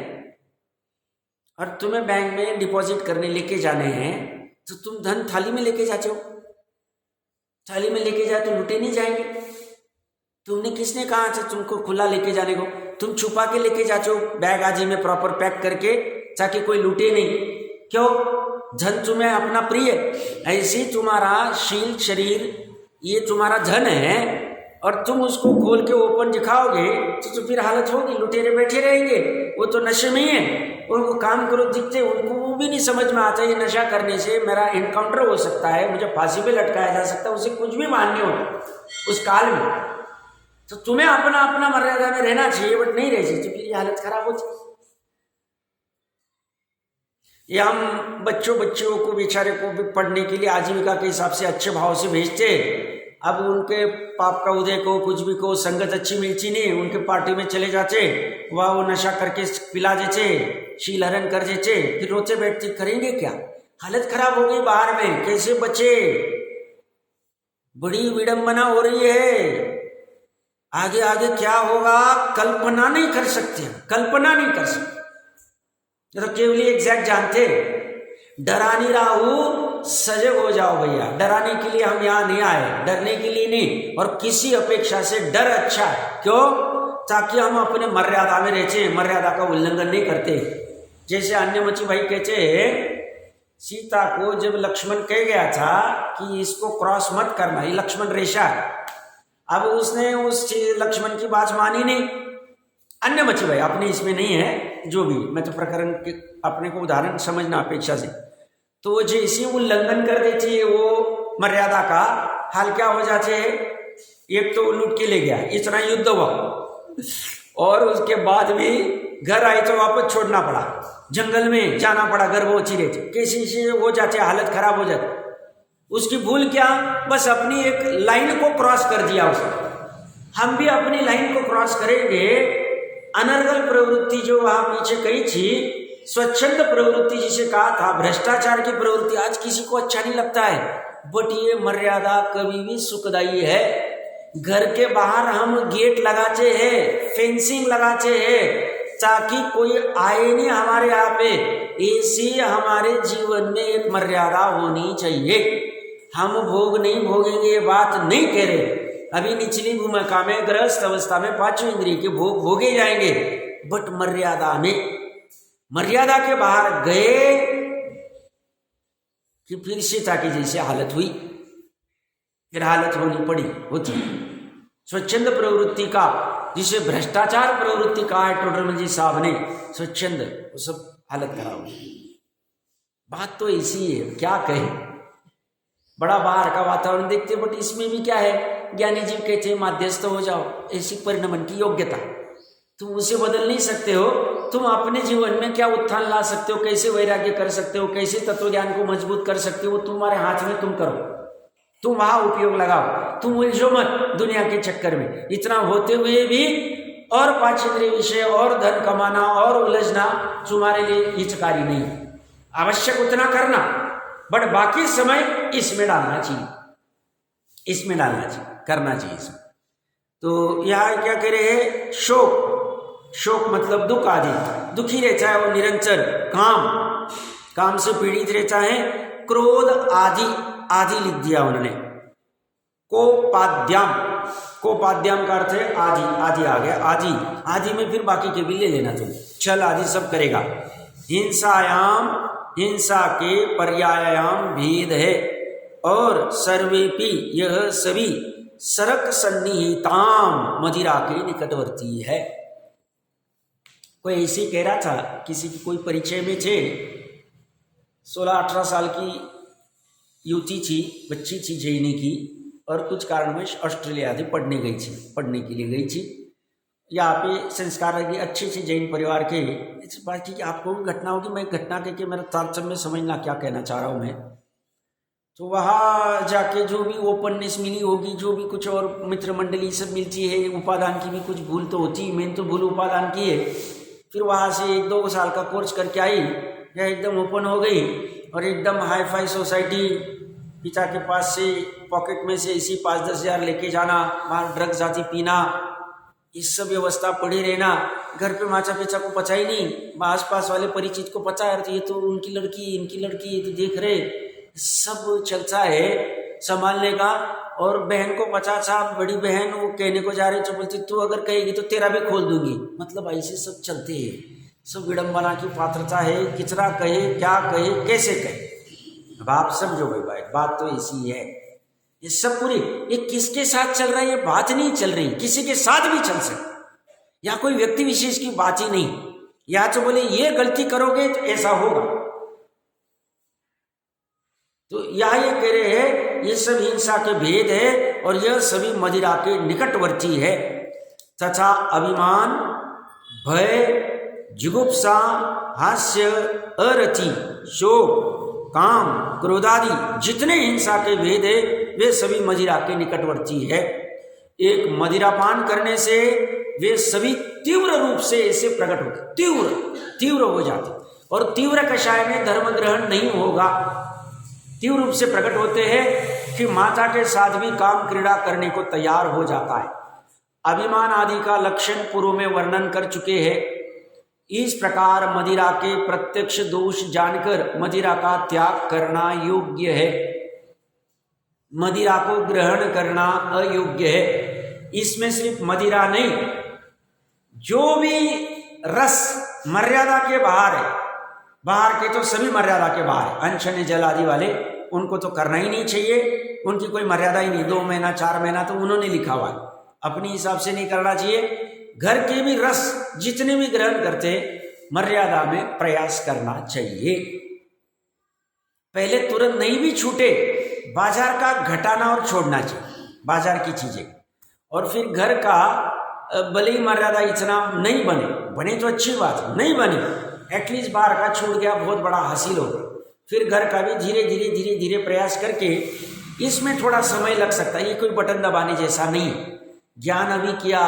और तुम्हें बैंक में डिपॉजिट करने लेके जाने हैं, तो तुम धन थाली में लेके जाते हो, थाली में लेके जाए तो लुटे नहीं जाएंगे, तुमने किसने कहा था तुमको खुला लेके जाने को, तुम छुपा के लेके जाते हो बैग आदि में प्रॉपर पैक करके, ताकि कोई लूटे नहीं, क्यों, धन तुम्हें अपना प्रिय, ऐसे तुम्हारा शील शरीर ये तुम्हारा धन है, और तुम उसको खोल के ओपन दिखाओगे तो फिर हालत होगी, लुटेरे बैठे रहेंगे, वो तो नशे में ही है, उनको काम करो दिखते, उनको वो भी नहीं समझ में आता ये नशा करने से मेरा एनकाउंटर हो सकता है, मुझे फांसी पे लटकाया जा सकता है, उसे कुछ भी मान्य हो उस काल में। तो तुम्हें अपना अपना मर्यादा में रहना चाहिए, बट नहीं रह सकती, फिर ये हालत खराब होती। ये हम बच्चों को बेचारे को भी पढ़ने के लिए आजीविका के हिसाब से अच्छे भाव से भेजते, अब उनके पाप का उदय को कुछ भी को संगत अच्छी मिलती नहीं, उनके पार्टी में चले जाते, वह वो नशा करके पिला देते, शीलहरण कर देते, फिर रोते बैठते, करेंगे क्या, हालत खराब हो गई बाहर में, कैसे बचे, बड़ी विडंबना हो रही है। आगे आगे क्या होगा कल्पना नहीं कर सकते, कल्पना नहीं कर सकते। तो केवल एग्जैक्ट जानते, डरानी राहु सजग हो जाओ भैया, डराने के लिए हम यहाँ नहीं आए, डरने के लिए नहीं। और किसी अपेक्षा से डर अच्छा है, क्यों? ताकि हम अपने मर्यादा में रहते, मर्यादा का उल्लंघन नहीं करते। जैसे अन्य मची भाई कहते, सीता को जब लक्ष्मण कह गया था कि इसको क्रॉस मत करना, ये लक्ष्मण रेखा है, अब उसने उस लक्ष्मण की बात मानी नहीं। अन्य मची भाई अपने इसमें नहीं है, जो भी मैं तो प्रकरण के अपने को उदाहरण समझना अपेक्षा से, तो जैसे उल्लंघन कर देती है वो मर्यादा का, हाल क्या हो जाते है, एक तो लूट के ले गया, इतना युद्ध हुआ, और उसके बाद भी घर आई तो वापस छोड़ना पड़ा, जंगल में जाना पड़ा, गर्भवती रहती, कैसे से हो जाते, हालत खराब हो जाती। उसकी भूल क्या, बस अपनी एक लाइन को क्रॉस कर दिया उसने। हम भी अपनी लाइन को क्रॉस करेंगे। अनर्गल प्रवृत्ति जो वहां पीछे कही थी, स्वच्छंद प्रवृत्ति जिसे कहा था, भ्रष्टाचार की प्रवृत्ति आज किसी को अच्छा नहीं लगता है, बट ये मर्यादा कभी भी सुखदायी है। घर के बाहर हम गेट लगाते हैं, फेंसिंग लगाते हैं, ताकि कोई आए नहीं हमारे यहाँ पे। ऐसी हमारे जीवन में एक मर्यादा होनी चाहिए। हम भोग नहीं भोगेंगे ये बात नहीं कह रहे, अभी निचली भूमिका में गृहस्थ अवस्था में पांचों इंद्रिय के भोग भोगे जाएंगे, बट मर्यादा में। मर्यादा के बाहर गए कि फिर सीता की जैसे हालत हुई, फिर हालत होनी पड़ी होती। स्वच्छंद प्रवृत्ति का, जिसे भ्रष्टाचार प्रवृत्ति कहा है टोडरमल जी साहब ने, स्वच्छंद, वो सब हालत खराब हुई। बात तो ऐसी है, क्या कहे, बड़ा बाहर का वातावरण देखते, बट इसमें भी क्या है, ज्ञानी जी कहते हैं माध्यस्थ हो जाओ, ऐसी परिणमन की योग्यता। तुम उसे बदल नहीं सकते हो, तुम अपने जीवन में क्या उत्थान ला सकते हो, कैसे वैराग्य कर सकते हो, कैसे तत्व ज्ञान को मजबूत कर सकते हो, तुम्हारे हाथ में, तुम करो, तुम वहां उपयोग लगाओ, तुम उलझो मत दुनिया के चक्कर में। इतना होते हुए भी और पांच इंद्रिय विषय और धन कमाना और उलझना तुम्हारे लिए हितकारी नहीं। आवश्यक उतना करना, बट बाकी समय इसमें डालना चाहिए, इसमें डालना चाहिए, करना चाहिए इसमें। तो यहाँ क्या कह रहे हैं, शोक, शोक मतलब दुख आदि, दुखी रहता है वो निरंतर, काम से पीड़ित रहता है, क्रोध आदि, आदि लिख दिया उन्होंने, कोपाद्याम, कोपाद्याम का अर्थ है आदि, आदि आ गया, आदि, आदि में फिर बाकी के भी ले लेना तुम, छल आदि सब करेगा। हिंसायाम, हिंसा के पर्यायाम भेद है, और सर्वेपि यह सभी सरक सन्निहिताम मदिरा के निकटवर्ती है। कोई ऐसे कह रहा था, किसी की कोई परिचय में थे, 16-18 साल की युवती थी, बच्ची थी जैनी की, और कुछ कारणवश ऑस्ट्रेलिया थी, पढ़ने गई थी, पढ़ने के लिए गई थी। यहाँ पे संस्कार की अच्छे से जैन परिवार के, इस बात की कि आपको भी घटना होगी, मैं घटना कह के मेरा तारतम्य समझना क्या कहना चाह रहा हूँ मैं। तो वहाँ जाके जो भी ओपननेस मिली होगी, जो भी कुछ और मित्र मंडली सब मिलती है, उपादान की भी कुछ भूल तो होती है, मैंने तो भूल उपादान की है। फिर वहाँ से 1-2 साल का कोर्स करके आई, या एकदम ओपन हो गई, और एकदम हाई फाई सोसाइटी, पिता के पास से पॉकेट में से इसी 5-10 हज़ार लेके जाना, वहाँ ड्रग्स आदि पीना, इस सब व्यवस्था पड़ी रहना। घर पे माता पिता को पता ही नहीं, आसपास वाले परिचित को पता है, तो ये तो उनकी लड़की, इनकी लड़की, ये तो देख रहे, सब चलता है संभालने का। और बहन को पता था, बड़ी बहन वो कहने को जा रही, तो बोलती तू अगर कहेगी तो तेरा भी खोल दूंगी। मतलब ऐसे सब चलते हैं, सब विडंबना की पात्रता है, कितना कहे, क्या कहे, कैसे कहे। अब आप समझो भाई, बात तो ऐसी है। ये सब पूरी, ये किसके साथ चल रहा है, ये बात नहीं चल रही, किसी के साथ भी चल सकती, यहाँ कोई व्यक्ति विशेष की बात ही नहीं। या तो बोले ये गलती करोगे तो ऐसा होगा, तो यहाँ ये कह रहे हैं ये सब हिंसा के भेद है, और यह सभी मदिरा के निकटवर्ती है। तथा अभिमान, भय, जुगुप्सा, हास्य, अरति, शोक, काम, क्रोधादि जितने हिंसा के भेद है, वे सभी मदिरा के निकटवर्ती है। एक मदिरापान करने से वे सभी तीव्र रूप से ऐसे प्रकट होते, तीव्र हो जाते, और तीव्र कषाय में धर्म ग्रहण नहीं होगा। तीव्र रूप से प्रकट होते हैं कि माता के साथ भी काम क्रीड़ा करने को तैयार हो जाता है। अभिमान आदि का लक्षण पूर्व में वर्णन कर चुके हैं। इस प्रकार मदिरा के प्रत्यक्ष दोष जानकर मदिरा का त्याग करना योग्य है, मदिरा को ग्रहण करना अयोग्य है। इसमें सिर्फ मदिरा नहीं, जो भी रस मर्यादा के बाहर है, बाहर के तो सभी मर्यादा के बाहर है, अनशन जल आदि वाले उनको तो करना ही नहीं चाहिए, उनकी कोई मर्यादा ही नहीं। 2 महीना 4 महीना तो उन्होंने लिखा हुआ है, अपने हिसाब से नहीं करना चाहिए। घर के भी रस जितने भी ग्रहण करते मर्यादा में प्रयास करना चाहिए। पहले तुरंत नहीं भी छूटे, बाजार का घटाना और छोड़ना चाहिए, बाजार की चीजें। और फिर घर का भले ही मर्यादा इतना नहीं बने, बने तो अच्छी बात है, नहीं बने एटलीस्ट बाहर का छूट गया, बहुत बड़ा हासिल होगा। फिर घर का भी धीरे धीरे प्रयास करके, इसमें थोड़ा समय लग सकता है, ये कोई बटन दबाने जैसा नहीं। ज्ञान अभी किया,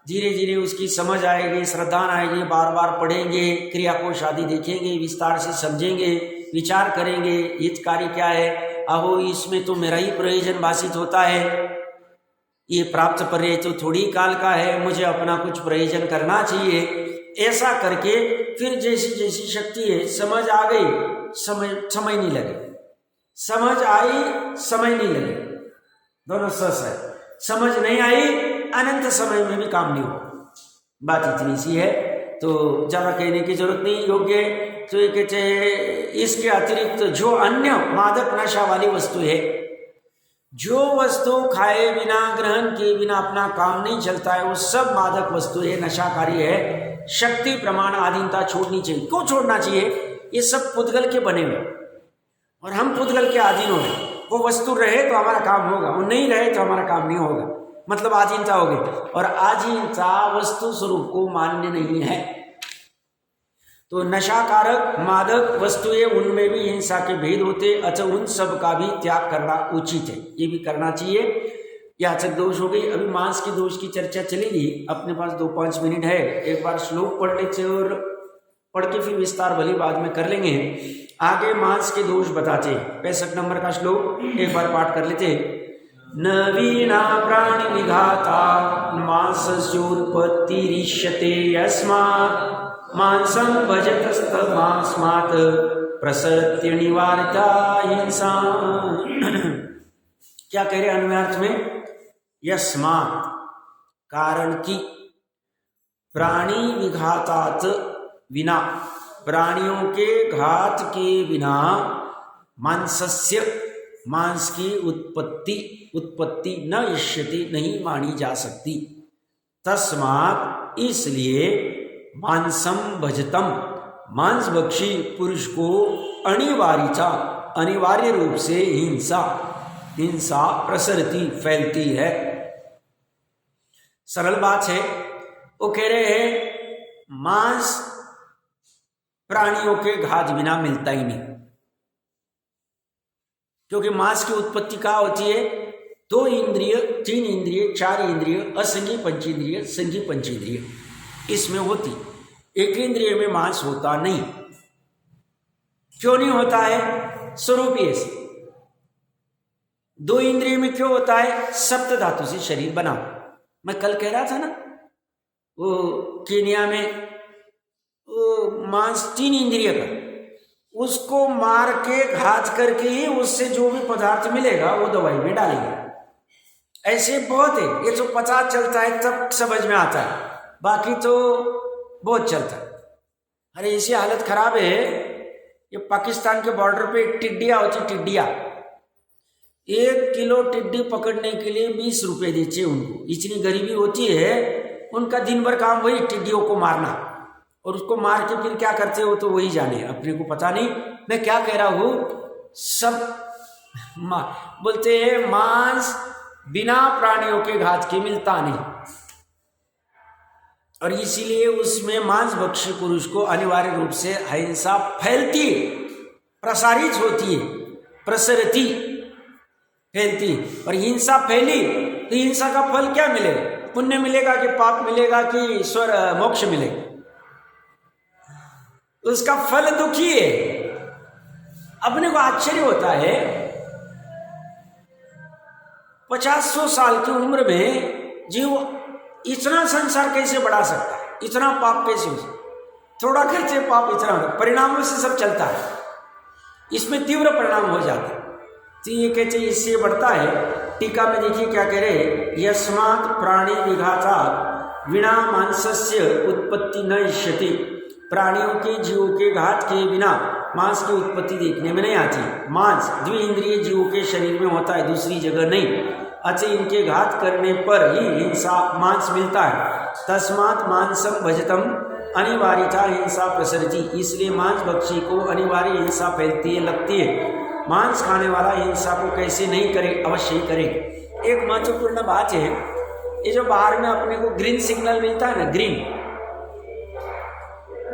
धीरे धीरे उसकी समझ आएगी, श्रद्धा आएगी, बार बार पढ़ेंगे, क्रिया को शादी देखेंगे, विस्तार से समझेंगे, विचार करेंगे हितकारी क्या है, अहो इसमें तो मेरा ही प्रयोजन भाषित होता है, ये प्राप्त पर्याय तो थोड़ी काल का है, मुझे अपना कुछ प्रयोजन करना चाहिए। ऐसा करके फिर जैसी जैसी शक्ति है, समझ आ गई, समय नहीं लगे, समझ आई समय नहीं लगे, दोनों सच है। समझ नहीं आई, अनंत समय में भी काम नहीं हो। बात इतनी सी है, तो ज्यादा कहने की जरूरत नहीं। योग्य तो ये कहते इसके अतिरिक्त जो अन्य मादक नशा वाली वस्तु है, जो वस्तु खाए बिना ग्रहण किए बिना अपना काम नहीं चलता है, वो सब मादक वस्तु है, नशाकारी है। शक्ति प्रमाण आधीनता छोड़नी चाहिए। क्यों छोड़ना चाहिए? ये सब पुद्गल के बने हुए और हम पुद्गल के अधीन हो गए। वो वस्तु रहे तो हमारा काम होगा, वो नहीं रहे तो हमारा काम नहीं होगा, मतलब आधीनता हो गई। और आधीनता वस्तु स्वरूप को मान्य नहीं है। तो नशाकारक मादक वस्तुएं, उनमें भी हिंसा के भेद होते, अतः उन सब का भी त्याग करना उचित है, ये भी करना चाहिए। याचक दोष हो गई। अभी मांस के दोष की चर्चा चलेगी, अपने पास 2-5 मिनट है, एक बार श्लोक पढ़ लेते और पढ़ के फिर विस्तार भली बाद में कर लेंगे। आगे मांस के दोष बताते, 65 नंबर का श्लोक एक बार पाठ कर लेते। नवीना प्राणी विघाता मांसस्योत्पत्तिरिष्यते यस्मात् मांसं भजतस्तमास्मात् प्रसत्य निवारिता हिंसा। क्या कह रहे अन्वयार्थ में? यस्मात् कारण की, प्राणी विघातात विना, प्राणियों के घात के बिना, मांसस्य मांस की उत्पत्ति न इष्यति नहीं मानी जा सकती। तस्मात् इसलिए मांसम भजतम, मांस भक्षी पुरुष को अनिवार्य रूप से हिंसा प्रसरती फैलती है। सरल बात है। वो कह रहे हैं मांस प्राणियों के घात बिना मिलता ही नहीं, क्योंकि मांस की उत्पत्ति कहाँ होती है? 2 इंद्रिय, 3 इंद्रिय, 4 इंद्रिय, असंगी पंचेंद्रिय, संगी पंचेंद्रिय, इसमें होती। एक इंद्रिय में मांस होता नहीं। क्यों नहीं होता है? स्वरूपीय से। 2 इंद्रिय में क्यों होता है? सप्त धातु से शरीर बना। मैं कल कह रहा था ना, वो केनिया में वो मांस 3 इंद्रिय का, उसको मार के घात करके ही उससे जो भी पदार्थ मिलेगा वो दवाई में डालेंगे। ऐसे बहुत है, ये तो पता चलता है तब समझ में आता है, बाकी तो बहुत चलता है। अरे ऐसी हालत खराब है, ये पाकिस्तान के बॉर्डर पे टिड्डियाँ होती, टिड्डियाँ 1 किलो टिड्डी पकड़ने के लिए 20 रुपए देते उनको। इतनी गरीबी होती है, उनका दिन भर काम वही टिड्डियों को मारना, और उसको मार के फिर क्या करते हो तो वही जाने, अपने को पता नहीं मैं क्या कह रहा हूँ। सब बोलते हैं मांस बिना प्राणियों के घात के मिलता नहीं, और इसीलिए उसमें मांस भक्षी पुरुष को अनिवार्य रूप से हिंसा फैलती है, प्रसारित होती है, प्रसरती फैलती। और हिंसा फैली तो हिंसा का फल क्या मिलेगा? पुण्य मिलेगा कि पाप मिलेगा कि मोक्ष मिलेगा? उसका फल दुखी है। अपने को आश्चर्य होता है, 50-100 साल की उम्र में जीव इतना संसार कैसे बढ़ा सकता है, इतना पाप कैसे हो सकता, थोड़ा खर्चे पाप इतना परिणामों से सब चलता है, इसमें तीव्र परिणाम हो जाता है। तो ये कहते इससे बढ़ता है। टीका में देखिए क्या कह रहे, यस्मात् प्राणी विघातात् विना मांसस्य उत्पत्ति न इष्यते। प्राणियों के जीवों के घात के बिना मांस की उत्पत्ति देखने में नहीं आती। मांस द्विइंद्रिय जीवों के शरीर में होता है, दूसरी जगह नहीं। अतः इनके घात करने पर ही हिंसा मांस मिलता है। तस्मात् मांसम भजतम अनिवार्यता हिंसा प्रसरती। इसलिए मांस भक्षी को अनिवार्य हिंसा फैलती है, लगती है। मांस खाने वाला हिंसा को कैसे नहीं करे, अवश्य ही करे। एक महत्वपूर्ण बात है, ये जो बाहर में अपने को ग्रीन सिग्नल मिलता है ना,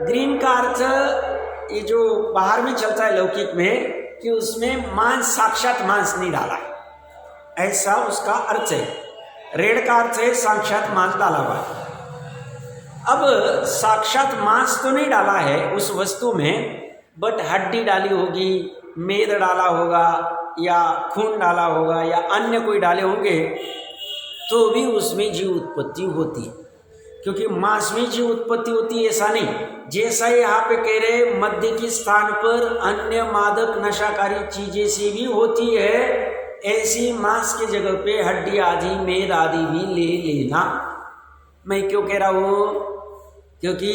ग्रीन का अर्थ ये जो बाहर में चलता है लौकिक में कि उसमें मांस साक्षात मांस नहीं डाला है, ऐसा उसका अर्थ है। रेड का अर्थ है साक्षात मांस डाला हुआ। अब साक्षात मांस तो नहीं डाला है उस वस्तु में, बट हड्डी डाली होगी, मेद डाला होगा या खून डाला होगा या अन्य कोई डाले होंगे, तो भी उसमें जीव उत्पत्ति होती है। क्योंकि मांस में जीव उत्पत्ति होती है ऐसा नहीं। जैसा यहाँ पे कह रहे मध्य के स्थान पर अन्य मादक नशाकारी चीजें से भी होती है, ऐसी मांस के जगह पे हड्डी आदि मेद आदि भी ले लेना। मैं क्यों कह रहा हूँ, क्योंकि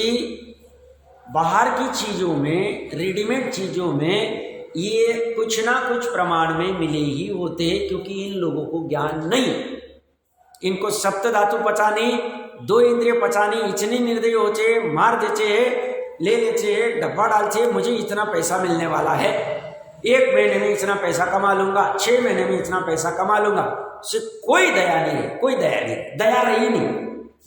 बाहर की चीजों में, रेडीमेड चीजों में ये कुछ ना कुछ प्रमाण में मिले ही होते हैं, क्योंकि इन लोगों को ज्ञान नहीं, इनको सप्त धातु पता नहीं, 2 इंद्रिय पता नहीं, इतने निर्दयी होते, मार देते हैं, ले लेते हैं, डब्बा डालते हैं, मुझे इतना पैसा मिलने वाला है, 1 महीने में इतना पैसा कमा लूंगा, 6 महीने में इतना पैसा कमा लूंगा। उससे कोई दया नहीं है, कोई दया नहीं, दया रही नहीं,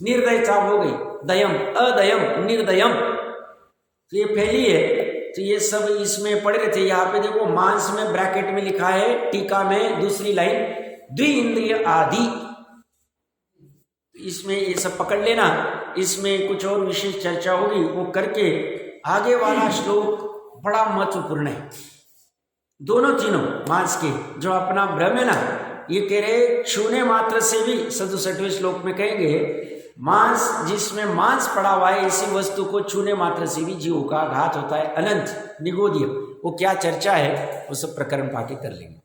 निर्दयता हो गई, दयम अदयम निर्दयम, तो ये फैली है। तो ये सब इसमें पढ़ रहे थे। यहाँ पे देखो मांस में ब्रैकेट में लिखा है, टीका में दूसरी लाइन, द्विइंद्रिय आदि। इसमें ये सब पकड़ लेना, इसमें कुछ और विशेष चर्चा होगी वो करके। आगे वाला श्लोक बड़ा महत्वपूर्ण है। दोनों तीनों मांस के जो अपना भ्रम है ना, ये कह रहे छूने मात्र से भी 67वें श्लोक में कहेंगे मांस, जिसमें मांस पड़ा हुआ है, इसी वस्तु को छूने मात्र से भी जीवों का घात होता है, अनंत निगोदीय। वो क्या चर्चा है वो सब प्रकरण पाके कर लेंगे।